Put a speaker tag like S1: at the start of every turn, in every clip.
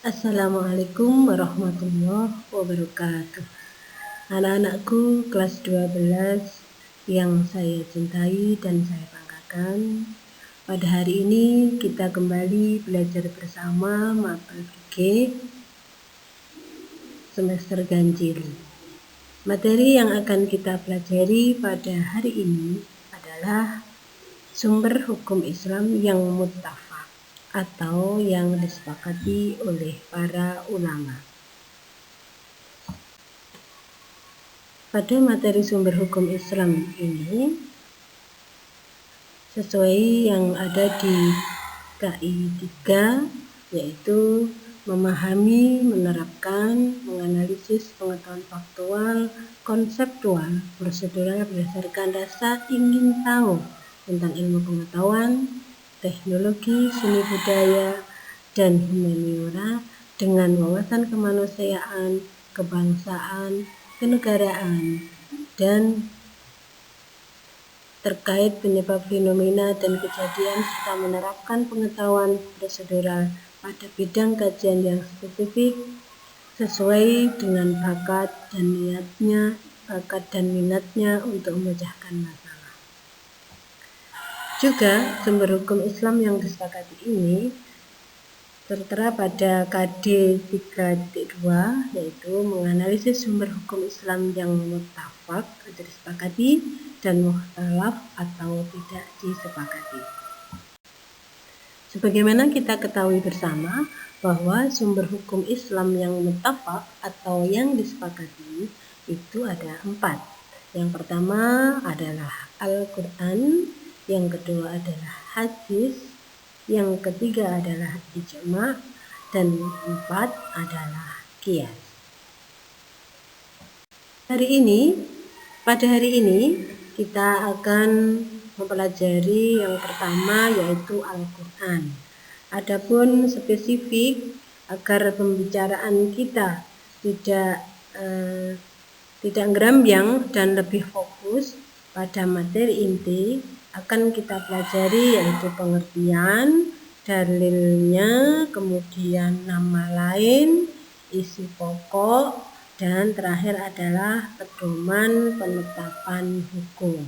S1: Assalamualaikum warahmatullahi wabarakatuh. Anak-anakku kelas 12 yang saya cintai dan saya banggakan. Pada hari ini kita kembali belajar bersama mapel G semester ganjil. Materi yang akan kita pelajari pada hari ini adalah sumber hukum Islam yang muttafaq atau yang disepakati oleh para ulama. Pada materi sumber hukum Islam ini, sesuai yang ada di KI 3, yaitu memahami, menerapkan, menganalisis pengetahuan faktual, konseptual, prosedural berdasarkan rasa ingin tahu tentang ilmu pengetahuan, teknologi, seni budaya, dan humaniora dengan wawasan kemanusiaan, kebangsaan, kenegaraan, dan terkait penyebab fenomena dan kejadian serta menerapkan pengetahuan prosedural pada bidang kajian yang spesifik sesuai dengan bakat dan minatnya untuk memecahkan masalah. Juga sumber hukum Islam yang disepakati ini tertera pada KD 3.2, yaitu menganalisis sumber hukum Islam yang muttafaq atau disepakati dan mukhtalaf atau tidak disepakati. Sebagaimana kita ketahui bersama bahwa sumber hukum Islam yang muttafaq atau yang disepakati itu ada 4. Yang pertama adalah Al-Quran, yang kedua adalah hadis, yang ketiga adalah ijma, dan 4 adalah qiyas. Pada hari ini kita akan mempelajari yang pertama, yaitu Al-Quran. Adapun spesifik agar pembicaraan kita tidak gerambyang dan lebih fokus pada materi inti, akan kita pelajari yaitu pengertian, dalilnya, kemudian nama lain, isi pokok, dan terakhir adalah pedoman penetapan hukum.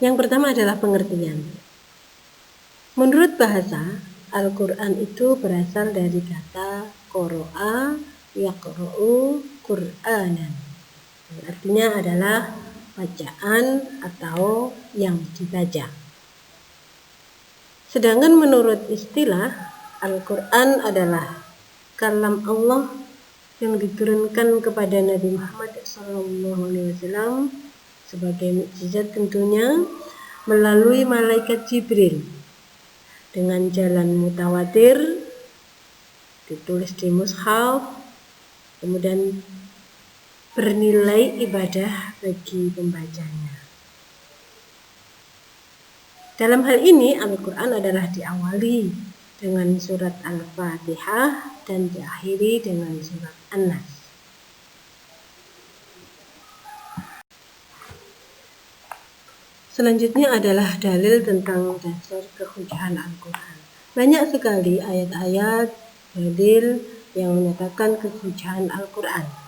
S1: Yang pertama adalah pengertian. Menurut bahasa, Al-Quran itu berasal dari kata qoro'a yaqro'u Qur'anan. Artinya adalah bacaan atau yang dibaca. Sedangkan menurut istilah, Al-Quran adalah kalam Allah yang diturunkan kepada Nabi Muhammad SAW sebagai mukjizat tentunya melalui malaikat Jibril dengan jalan mutawatir, ditulis di mushaf, kemudian bernilai ibadah bagi pembacanya. Dalam hal ini Al-Quran adalah diawali dengan surat Al-Fatihah dan diakhiri dengan surat An-Nas. Selanjutnya adalah dalil tentang dasar kehujahan Al-Quran. Banyak sekali ayat-ayat dalil yang menyatakan kehujahan Al-Quran.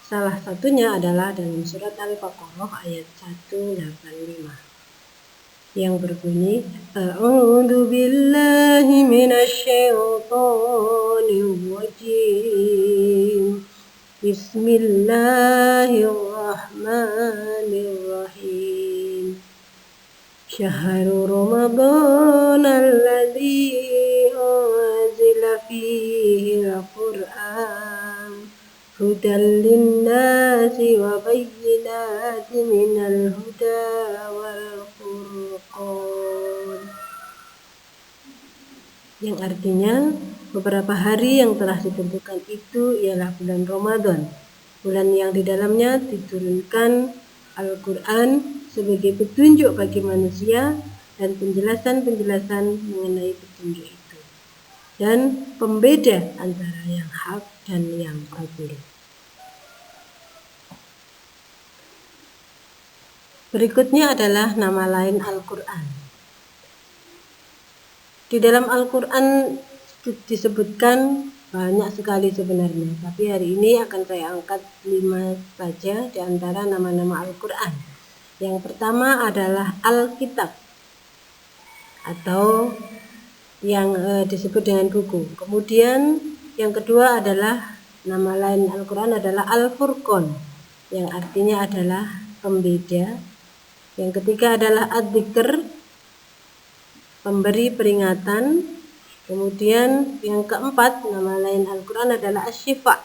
S1: Salah satunya adalah dalam surat Al-Baqarah ayat 185 yang berbunyi A'udzu billahi minasyaitonir rajim. Bismillahirrahmanirrahim. Syahrul Ramadan alladzi unzila fihi al-Qur'an hudan lin-nasi wa bayyinatin minal huda wal furqan, yang artinya beberapa hari yang telah ditentukan itu ialah bulan Ramadan, bulan yang di dalamnya diturunkan Al-Quran sebagai petunjuk bagi manusia dan penjelasan-penjelasan mengenai petunjuk itu, dan pembeda antara yang hak dan yang batil. Berikutnya adalah nama lain Al-Quran. Di dalam Al-Quran disebutkan banyak sekali sebenarnya, tapi hari ini akan saya angkat 5 saja di antara nama-nama Al-Quran. Yang pertama adalah Alkitab atau yang disebut dengan buku. Kemudian yang kedua adalah nama lain Al-Quran adalah Al-Furqan, yang artinya adalah pembeda. Yang ketiga adalah Ad-Dzikr, pemberi peringatan. Kemudian yang keempat, nama lain Al-Quran adalah Asy-Syifa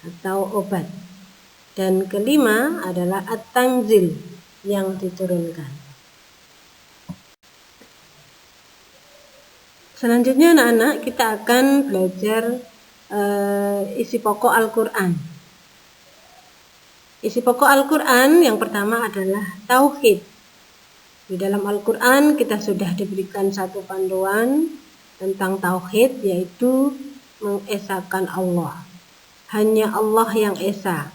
S1: atau obat. Dan kelima adalah At-Tanzil, yang diturunkan. Selanjutnya anak-anak kita akan belajar isi pokok Al-Quran. Isi pokok Al-Quran yang pertama adalah Tauhid. Di dalam Al-Quran kita sudah diberikan satu panduan tentang Tauhid, yaitu mengesahkan Allah. Hanya Allah yang esa.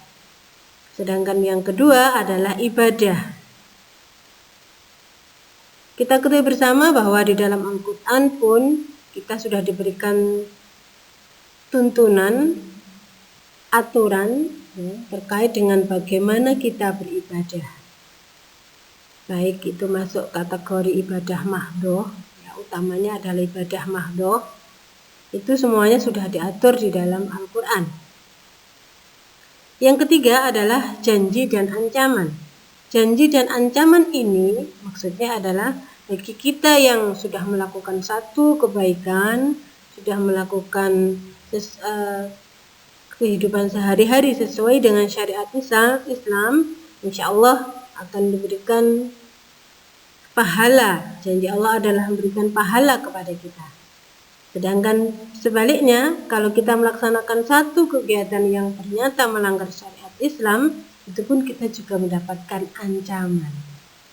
S1: Sedangkan yang kedua adalah ibadah. Kita ketahui bersama bahwa di dalam Al-Quran pun kita sudah diberikan tuntunan, aturan terkait dengan bagaimana kita beribadah. Baik itu masuk kategori ibadah mahdhoh, ya, utamanya adalah ibadah mahdhoh. Itu semuanya sudah diatur di dalam Al-Quran. Yang ketiga adalah janji dan ancaman. Janji dan ancaman ini maksudnya adalah bagi kita yang sudah melakukan satu kebaikan, sudah melakukan kehidupan sehari-hari sesuai dengan syariat Islam, insya Allah akan diberikan pahala. Janji Allah adalah memberikan pahala kepada kita. Sedangkan sebaliknya, kalau kita melaksanakan satu kegiatan yang ternyata melanggar syariat Islam, itu pun kita juga mendapatkan ancaman.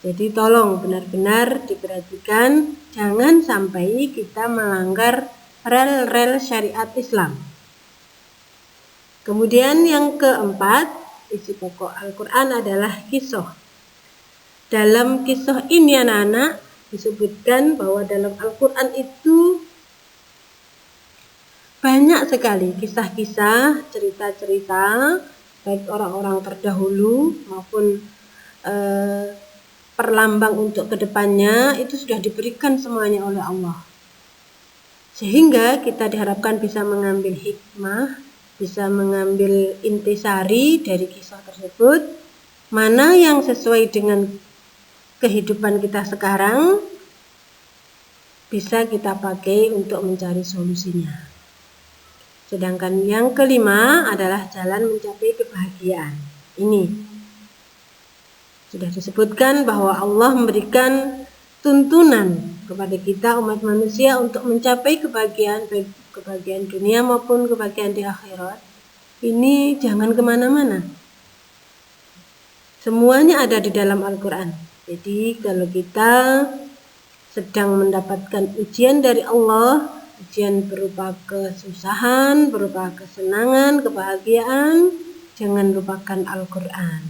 S1: Jadi tolong benar-benar diperhatikan, jangan sampai kita melanggar rel-rel syariat Islam. Kemudian yang keempat, isi pokok Al-Quran adalah kisah. Dalam kisah ini anak-anak disebutkan bahwa dalam Al-Quran itu banyak sekali kisah-kisah, cerita-cerita, baik orang-orang terdahulu maupun perlambang untuk kedepannya, itu sudah diberikan semuanya oleh Allah. Sehingga kita diharapkan bisa mengambil hikmah, bisa mengambil intisari dari kisah tersebut, mana yang sesuai dengan kehidupan kita sekarang, bisa kita pakai untuk mencari solusinya. Sedangkan yang kelima adalah jalan mencapai kebahagiaan. Ini sudah disebutkan bahwa Allah memberikan tuntunan kepada kita umat manusia untuk mencapai kebahagiaan, baik kebahagiaan dunia maupun kebahagiaan di akhirat. Ini jangan kemana-mana. Semuanya ada di dalam Al-Quran. Jadi kalau kita sedang mendapatkan ujian dari Allah, ujian berupa kesusahan, berupa kesenangan, kebahagiaan, jangan lupakan Al-Quran.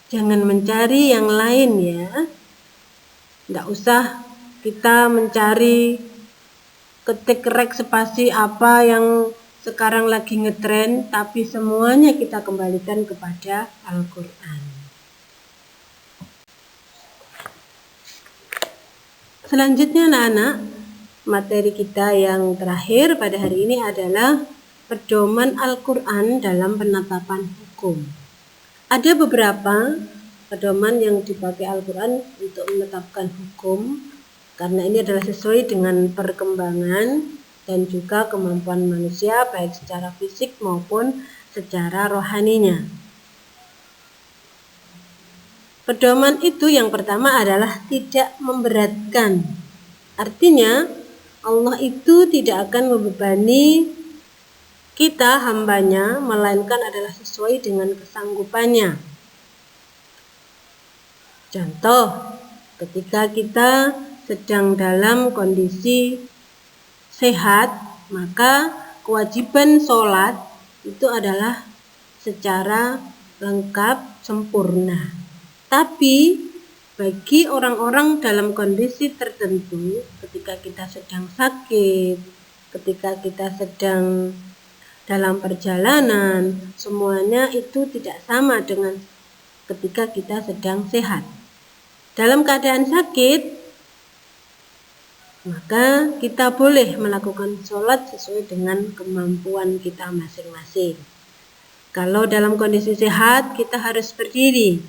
S1: Jangan mencari yang lain ya. Tidak usah kita mencari ketik rek spasi apa yang sekarang lagi ngetren, tapi semuanya kita kembalikan kepada Al-Quran. Selanjutnya anak-anak, materi kita yang terakhir pada hari ini adalah pedoman Al-Quran dalam penetapan hukum. Ada beberapa pedoman yang dipakai Al-Quran untuk menetapkan hukum, karena ini adalah sesuai dengan perkembangan dan juga kemampuan manusia baik secara fisik maupun secara rohaninya. Pedoman itu yang pertama adalah tidak memberatkan. Artinya Allah itu tidak akan membebani kita hambanya, melainkan adalah sesuai dengan kesanggupannya. Contoh, ketika kita sedang dalam kondisi sehat, maka kewajiban sholat itu adalah secara lengkap, sempurna. Tapi bagi orang-orang dalam kondisi tertentu, ketika kita sedang sakit, ketika kita sedang dalam perjalanan, semuanya itu tidak sama dengan ketika kita sedang sehat. Dalam keadaan sakit, maka kita boleh melakukan sholat sesuai dengan kemampuan kita masing-masing. Kalau dalam kondisi sehat, kita harus berdiri.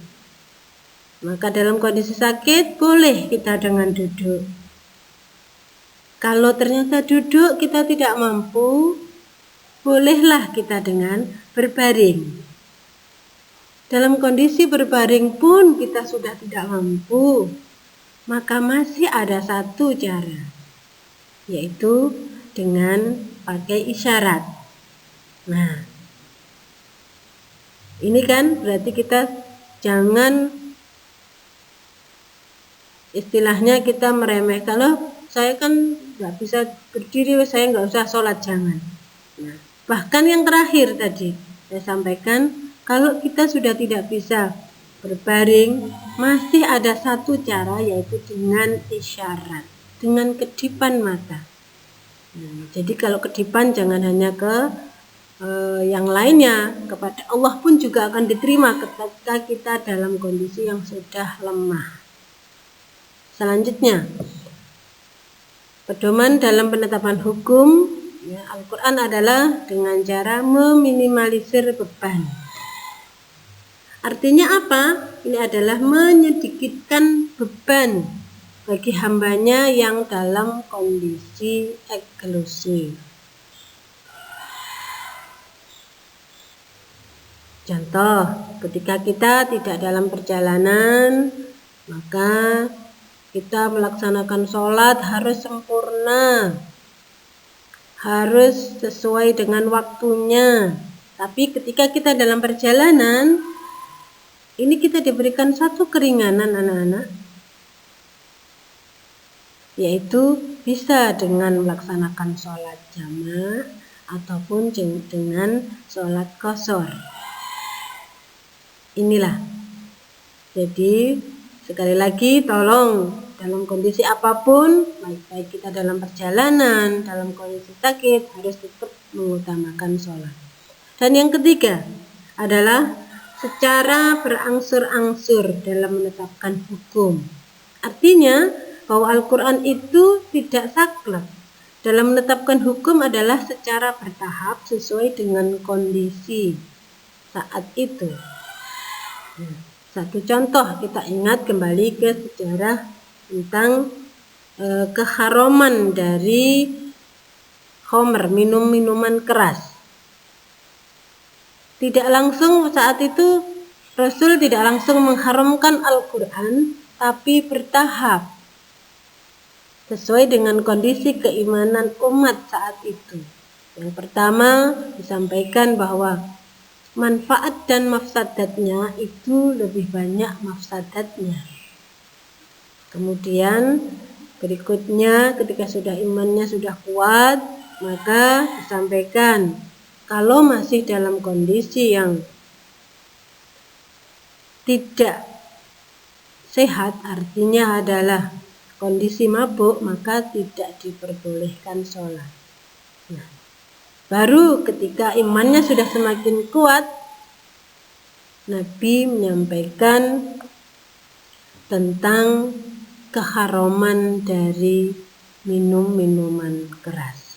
S1: Maka dalam kondisi sakit, boleh kita dengan duduk. Kalau ternyata duduk kita tidak mampu, bolehlah kita dengan berbaring. Dalam kondisi berbaring pun kita sudah tidak mampu, maka masih ada satu cara, yaitu dengan pakai isyarat. Nah, ini kan berarti kita jangan istilahnya kita meremehkan, loh saya kan nggak bisa berdiri, saya nggak usah sholat, jangan. Nah, bahkan yang terakhir tadi saya sampaikan, kalau kita sudah tidak bisa berbaring, masih ada satu cara, yaitu dengan isyarat, dengan kedipan mata. Nah, jadi kalau kedipan jangan hanya ke yang lainnya, kepada Allah pun juga akan diterima ketika kita dalam kondisi yang sudah lemah. Selanjutnya, pedoman dalam penetapan hukum Al-Quran adalah dengan cara meminimalisir beban. Artinya apa? Ini adalah menyedikitkan beban bagi hambanya yang dalam kondisi eksklusif. Contoh, ketika kita tidak dalam perjalanan, maka kita melaksanakan sholat harus sempurna, harus sesuai dengan waktunya. Tapi ketika kita dalam perjalanan, ini kita diberikan satu keringanan anak-anak, yaitu bisa dengan melaksanakan sholat jamaah ataupun dengan sholat qashar. Inilah. Jadi sekali lagi tolong, dalam kondisi apapun, baik kita dalam perjalanan, dalam kondisi sakit, harus tetap mengutamakan sholat. Dan yang ketiga adalah secara berangsur-angsur dalam menetapkan hukum. Artinya bahwa Al-Quran itu tidak saklek. Dalam menetapkan hukum adalah secara bertahap sesuai dengan kondisi saat itu. Satu contoh, kita ingat kembali ke sejarah tentang keharaman dari khamr, minuman keras. Tidak langsung saat itu Rasul tidak langsung mengharamkan Al-Quran, tapi bertahap sesuai dengan kondisi keimanan umat saat itu. Yang pertama disampaikan bahwa manfaat dan mafsadatnya itu lebih banyak mafsadatnya. Kemudian berikutnya ketika sudah imannya sudah kuat, maka disampaikan kalau masih dalam kondisi yang tidak sehat, artinya adalah kondisi mabuk, maka tidak diperbolehkan sholat. Nah, baru ketika imannya sudah semakin kuat, Nabi menyampaikan tentang keharaman dari minum minuman keras.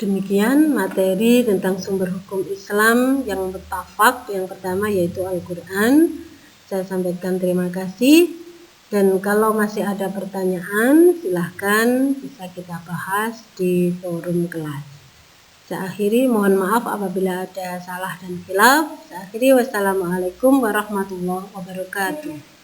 S1: Demikian materi tentang sumber hukum Islam yang muttafaq, yang pertama yaitu Al-Quran. Saya sampaikan terima kasih, dan kalau masih ada pertanyaan silahkan bisa kita bahas di forum kelas. Saya akhiri, mohon maaf apabila ada salah dan khilaf. Saya akhiri, wassalamualaikum warahmatullahi wabarakatuh.